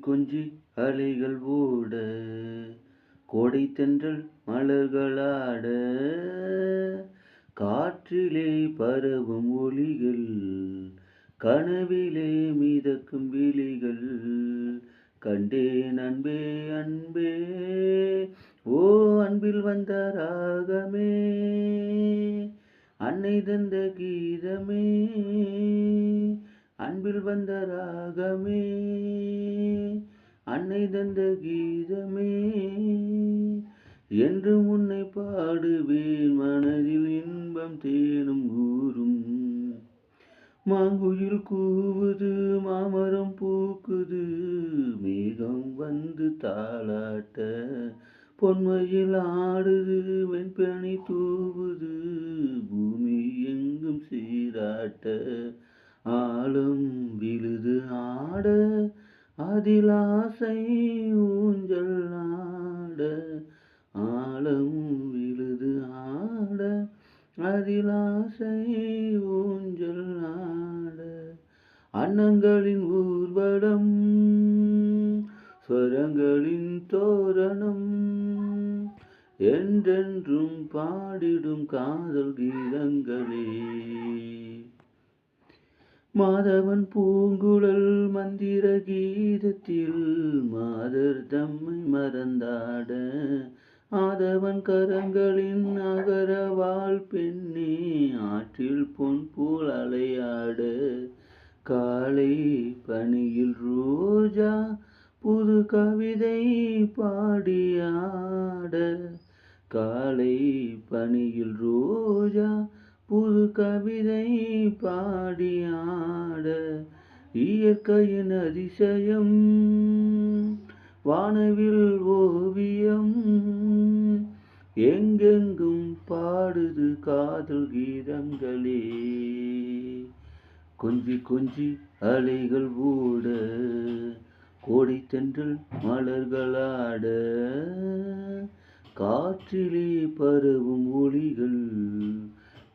கொஞ்சி அலைகள் ஓட கோடை தென்றல் மலர்களாட காற்றிலே பரவும் ஒலிகள் கனவிலே மிதக்கும் விழிகள் கண்டேன் அன்பே அன்பே ஓ அன்பில் வந்த ராகமே அன்னை தந்த கீதமே அன்பில் வந்த ராகமே அன்னை தந்த கீதமே என்று உன்னை பாடுவேன் மனதில் இன்பம் தேனும் ஊரும் மாங்குயில் கூவுது மாமரம் பூக்குது மேகம் வந்து தாளாட்ட பொன்மையில் ஆடுது வெண்பனி தூவுது பூமி எங்கும் சீராட்ட ஆழம் விழுது ஆட அதில் ஆசை ஊஞ்சல் ஆட ஆழம் விழுது ஆட அதில் ஆசை ஊஞ்சல் ஆட அன்னங்களின் ஊர்வலம் ஸ்வரங்களின் தோரணம் என்றென்றும் பாடிடும் காதல் கீதங்களே மாதவன் பூங்குழல் மந்திர கீதத்தில் மாதர் தம்மை மறந்தாட ஆதவன் கரங்களின் அகரவாள் பெண்ணே ஆற்றில் பொன் போல் அலையாட காலை பனியில் ரோஜா புது கவிதை பாடியாட காலை பனியில் ரோஜா புது கவிதை பாடியாட இயற்கையின் அதிசயம் வானவில் ஓவியம் எங்கெங்கும் பாடுது காதல் கீதங்களே கொஞ்சி கொஞ்சி அலைகள் ஓட கோடை தென்றல் மலர்களாட காற்றிலே பரவும் ஒளிகள்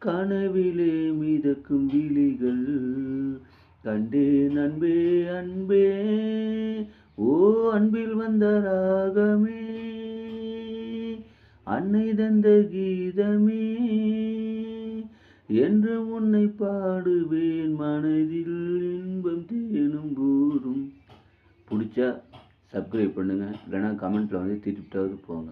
கனவிலே மிதக்கும் விழிகள் கண்டேன் அன்பே அன்பே ஓ அன்பில் வந்த ராகமே அன்னை தந்த கீதமே என்று உன்னை பாடுவேன் மனதில் இன்பம் தேனும் ஊரும். பிடிச்சா சப்ஸ்கிரைப் பண்ணுங்கள், இல்லைனா கமெண்ட்டில் வந்து திருப்பிட்டாவது போங்க.